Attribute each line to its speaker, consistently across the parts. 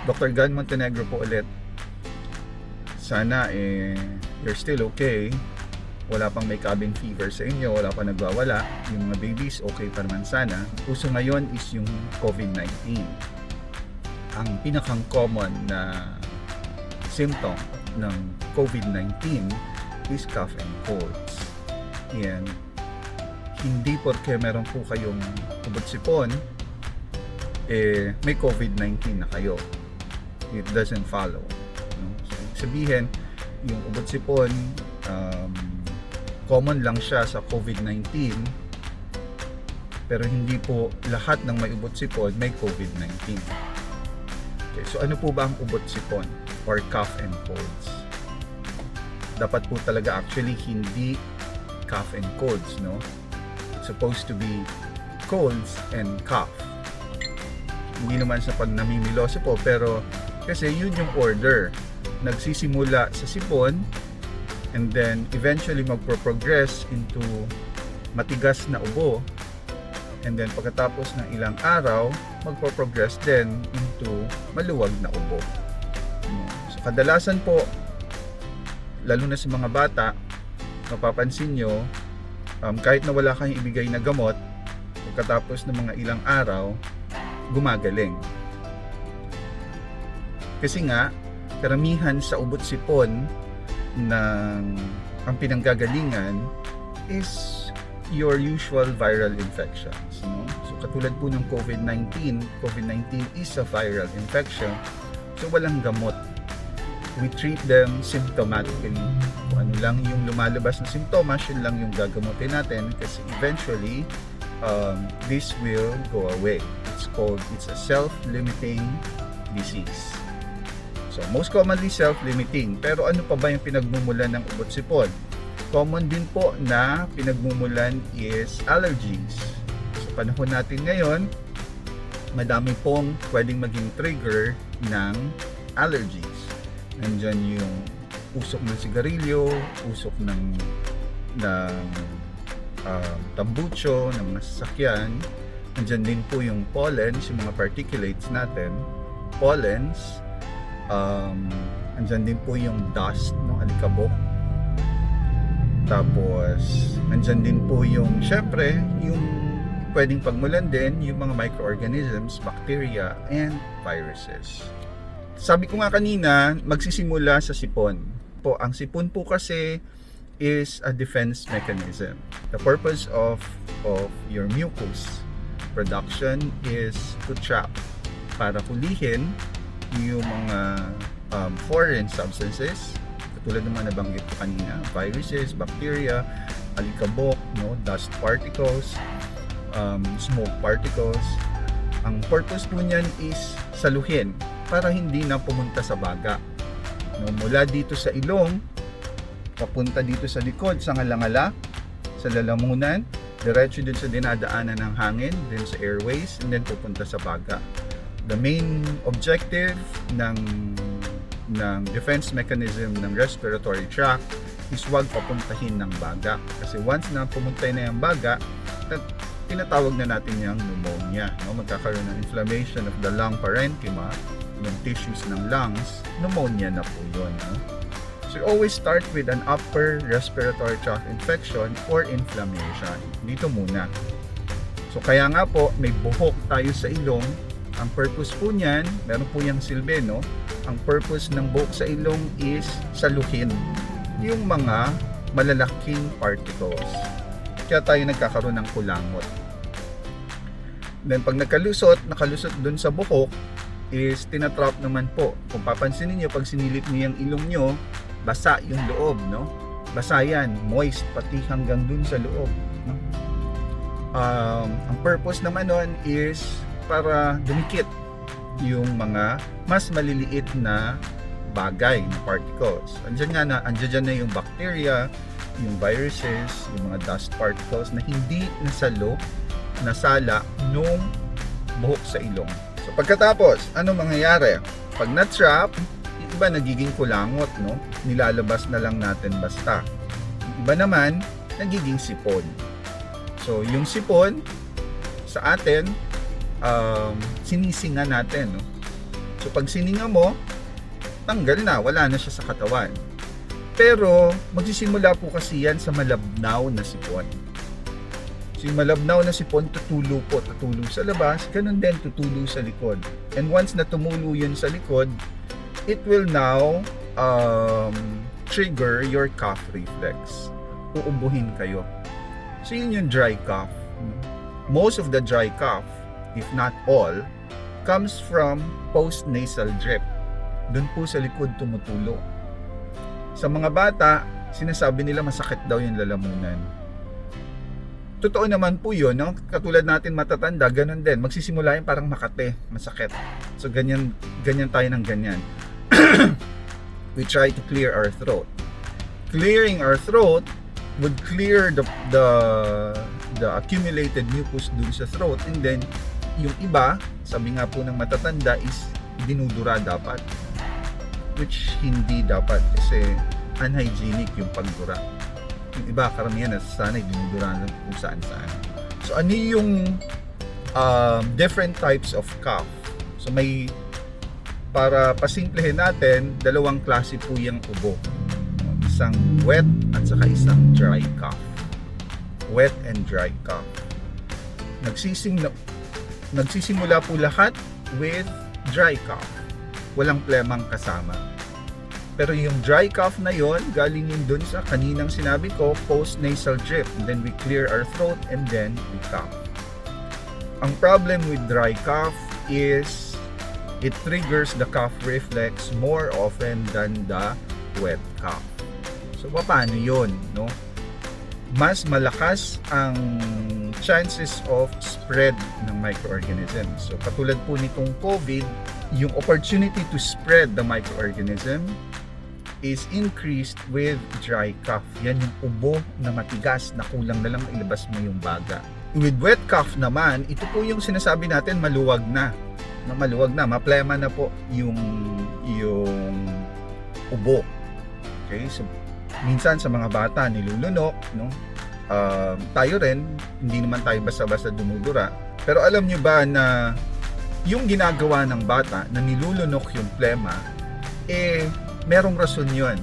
Speaker 1: Dr. Gan Montenegro po ulit. Sana you're still okay. Wala pang may cabin fever sa inyo, wala pa nagwawala. Yung mga babies okay pa naman sana. Uso ngayon is yung COVID-19. Ang pinakang common na symptom ng COVID-19 is cough and colds. And hindi porke meron po kayong ubot-sipon may COVID-19 na kayo. It doesn't follow. So, sabihin, yung ubot-sipon common lang siya sa COVID-19, pero hindi po lahat ng may ubot-sipon may COVID-19. Okay, so ano po ba ang ubot-sipon or cough and colds? Dapat po talaga actually hindi cough and colds, no? It's supposed to be colds and cough. Hindi naman sa pag namimiloso po, pero kasi yun yung order. Nagsisimula sa sipon and then eventually magpo-progress into matigas na ubo, and then pagkatapos ng ilang araw magpo-progress din into maluwag na ubo. So kadalasan po, lalo na sa mga bata, mapapansin nyo, kahit na wala kayong ibigay na gamot, pagkatapos ng mga ilang araw gumagaling. Kasi nga karamihan sa ubot-sipon ng ang pinanggagalingan is your usual viral infections, no? So katulad po ng COVID-19 is a viral infection, so walang gamot. We treat them symptomatically. Kung ano lang yung lumalabas na simptomas, yun lang yung gagamutin natin, kasi eventually this will go away. It's a self-limiting disease. So, most commonly self-limiting. Pero ano pa ba yung pinagmumulan ng ubot-sipon? Common din po na pinagmumulan is allergies. Sa panahon natin ngayon, madami pong pwedeng maging trigger ng allergies. Nandyan yung usok ng sigarilyo, usok ng tambucho, ng mga sasakyan. Nandyan din po yung pollens, yung mga particulates natin. Pollens. Andyan din po yung dust ng alikabok. Tapos andyan din po yung, syempre, yung pwedeng pagmulan din yung mga microorganisms, bacteria, and viruses. Sabi ko nga kanina, magsisimula sa sipon. Ang sipon po kasi is a defense mechanism. The purpose of your mucus production is to trap, para hulihin yung mga foreign substances, katulad ng mga nabanggit ko kanina, viruses, bacteria, alikabok, no, dust particles, smoke particles. Ang purpose po niyan is saluhin para hindi na pumunta sa baga, no, mula dito sa ilong papunta dito sa likod, sa ngalangala, sa lalamunan, diretso din sa dinadaanan ng hangin, din sa airways, and then pupunta sa baga. The main objective ng defense mechanism ng respiratory tract is wag papuntahin ng baga. Kasi once na pumunta na yung baga, tinatawag na natin yung pneumonia. No? Magkakaroon ng inflammation of the lung parenchyma, yung tissues ng lungs, pneumonia na po yun. No? So always start with an upper respiratory tract infection or inflammation. Dito muna. So kaya nga po, may buhok tayo sa ilong. Ang purpose po niyan, meron po yung silbi, no? Ang purpose ng buhok sa ilong is saluhin yung mga malalaking particles. Kaya tayo nagkakaroon ng kulangot. Then pag nakalusot dun sa buhok, is tinatrap naman po. Kung papansinin niyo, pag sinilip niyo yung ilong nyo, basa yung loob, no? Basa yan, moist, pati hanggang dun sa loob, no? Ang purpose naman nun is para dumikit yung mga mas maliliit na bagay, na particles. Andiyan na yung bacteria, yung viruses, yung mga dust particles na hindi nasala nung buhok sa ilong. So pagkatapos, ano mangyayari? Pag na-trap, yung iba nagiging kulangot, no? Nilalabas na lang natin basta. Yung iba naman, nagiging sipon. So yung sipon, sa atin, sinisinga natin, no? So pag sininga mo, tanggal na, wala na siya sa katawan. Pero magsisimula po kasi yan sa malabnaw na sipon. So yung malabnaw na sipon, tutulo sa labas, ganun din tutulo sa likod. And once na tumulo yun sa likod, it will now trigger your cough reflex. Uubuhin kayo. So yun yung dry cough. Most of the dry cough, if not all, comes from post-nasal drip. Doon po sa likod tumutulo. Sa mga bata, sinasabi nila masakit daw yung lalamunan. Totoo naman po yun, no? Katulad natin matatanda, ganun din. Magsisimula yung parang makate, masakit. So ganyan tayo ng ganyan. We try to clear our throat. Clearing our throat would clear the accumulated mucus dun sa throat, and then yung iba, sabi nga po ng matatanda, is dinudura dapat, which hindi dapat kasi unhygienic yung pagdura. Yung iba, karamihan nasasanay dinudura ng kung saan-saan. So ano yung different types of cough? So may, para pasimplehin natin, dalawang klase po yung ubo. Isang wet at saka isang dry cough. Wet and dry cough. Nagsisimula po lahat with dry cough. Walang plemang kasama. Pero yung dry cough na yon, galing yun dun sa kaninang sinabi ko, post-nasal drip. And then we clear our throat and then we cough. Ang problem with dry cough is it triggers the cough reflex more often than the wet cough. So paano yun, no? Mas malakas ang chances of spread ng microorganism. So katulad po nitong COVID, yung opportunity to spread the microorganism is increased with dry cough. Yan yung ubo na matigas na kulang na lang ilabas mo yung baga. With wet cough naman, ito po yung sinasabi natin maluwag na. Maplema na po yung ubo. Okay, so minsan sa mga bata nilulunok, no? Tayo rin, hindi naman tayo basta-basta dumudura. Pero alam nyo ba na yung ginagawa ng bata na nilulunok yung plema, merong rason yun.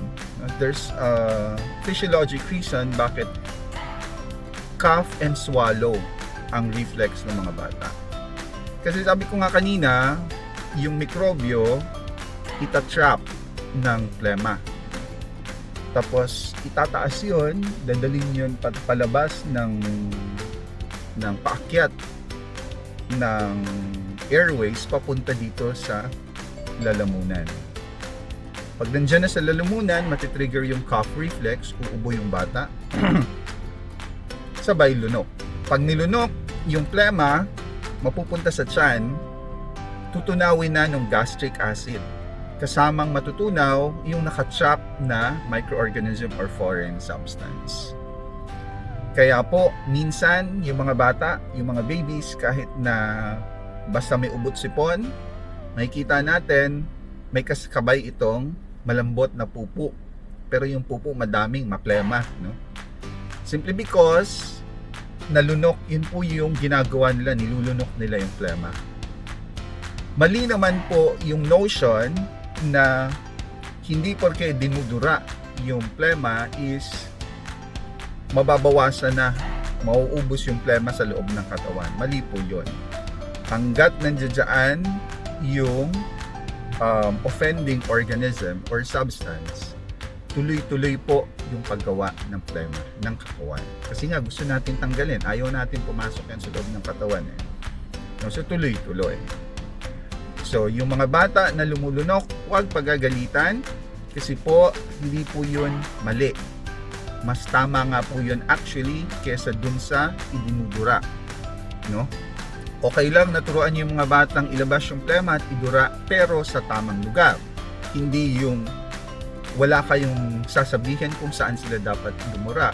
Speaker 1: There's a physiologic reason bakit cough and swallow ang reflex ng mga bata. Kasi sabi ko nga kanina, yung mikrobyo itatrap ng plema. Tapos itataas yun, dadalhin yun palabas ng paakyat ng airways papunta dito sa lalamunan. Pag nandiyan na sa lalamunan, matitrigger yung cough reflex, uubo yung bata, sabay lunok. Pag nilunok, yung plema mapupunta sa tiyan, tutunawin na ng gastric acid. Kasamang matutunaw yung nakatrap na microorganism or foreign substance. Kaya po, minsan, yung mga bata, yung mga babies, kahit na basta may ubot sipon, makikita natin, may kasabay itong malambot na pupo. Pero yung pupo madaming maplema, no? Simply because nalunok, yun po yung ginagawa nila, nilulunok nila yung plema. Mali naman po yung notion na hindi porke dinudura yung plema is mababawasan na, mauubos yung plema sa loob ng katawan. Mali po yun. Hanggat nandiyan yung offending organism or substance, tuloy-tuloy po yung paggawa ng plema ng katawan. Kasi nga gusto natin tanggalin, ayaw natin pumasok yan sa loob ng katawan. So tuloy-tuloy. So yung mga bata na lumulunok, huwag pagagalitan kasi po hindi po yun mali. Mas tama nga po yun actually kesa dun sa idinudura, no? Okay lang naturuan yung mga batang ilabas yung plema at idura, pero sa tamang lugar. Hindi yung wala kayong sasabihin kung saan sila dapat dumura.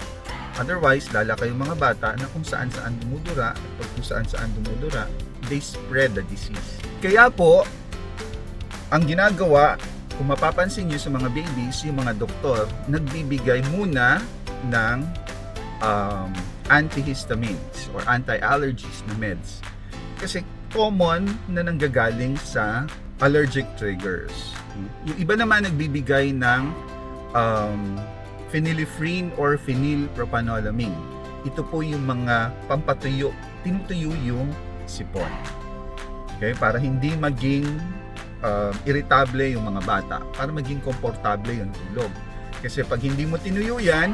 Speaker 1: Otherwise, lala kayong mga bata na kung saan-saan dumudura, at pag kung saan-saan dumudura, they spread the disease. Kaya po, ang ginagawa, kung mapapansin nyo sa mga babies, yung mga doktor, nagbibigay muna ng antihistamines or anti-allergies na meds. Kasi common na nanggagaling sa allergic triggers. Yung iba naman nagbibigay ng phenylephrine or phenylpropanolamine. Ito po yung mga pampatuyo, tinutuyo yung sipon. Okay, para hindi maging irritable yung mga bata, para maging komportable yung tulog. Kasi pag hindi mo tinuyo yan,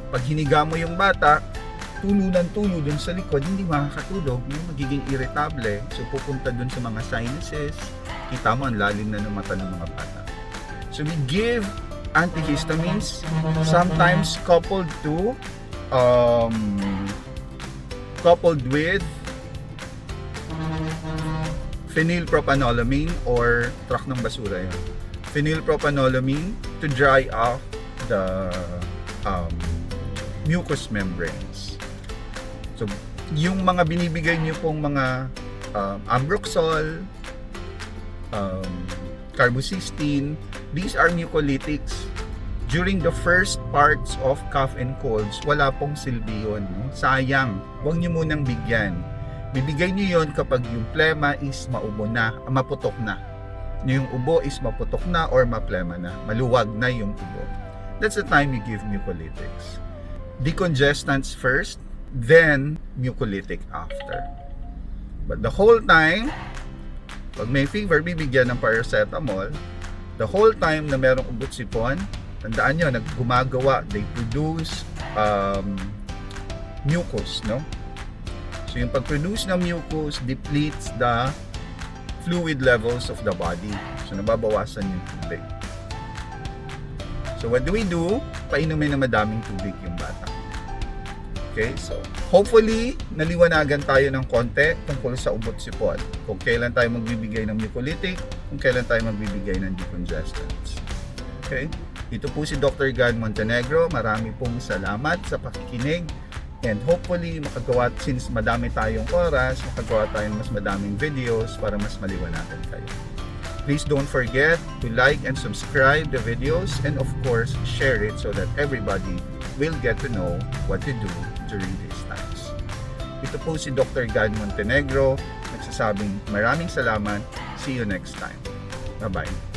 Speaker 1: pag hiniga mo yung bata, tulo ng tulo dun sa likod, hindi makakatulog, yung magiging irritable. So pupunta dun sa mga sinuses, kita mo ang lalim na ng mata ng mga bata. So we give antihistamines, sometimes coupled with phenylpropanolamine or truck ng basura yun. Phenylpropanolamine to dry off the mucous membranes. So, yung mga binibigay niyo pong mga ambroxol, carbocysteine, these are mucolytics. During the first parts of cough and colds, wala pong silbi yun. No? Sayang, huwag niyo munang bigyan. Bibigay niyo yon kapag yung plema is maubo na, maputok na. Yung ubo is maputok na or maplema na, maluwag na yung ubo. That's the time you give mucolytics. Decongestants first, then mucolytic after. But the whole time, pag may fever, bibigyan ng paracetamol. The whole time na merong ubot sipon, tandaan nyo, gumagawa, they produce mucus, no? So yung pag-produce ng mucus depletes the fluid levels of the body. So nababawasan yung tubig. So what do? Painumin na madaming tubig yung bata. Okay, so hopefully naliwanagan tayo ng konti tungkol sa ubot sipon. Kung kailan tayo magbibigay ng mucolytic, kung kailan tayo magbibigay ng decongestants. Okay, ito po si Dr. Gan Montenegro. Marami pong salamat sa pakikinig. And hopefully, makagawa, since madami tayong oras, makagawa tayo ng mas madaming videos para mas maliwanagan kayo. Please don't forget to like and subscribe the videos and of course, share it so that everybody will get to know what to do during these times. Ito po si Dr. Gan Montenegro, nagsasabing maraming salamat. See you next time. Bye-bye.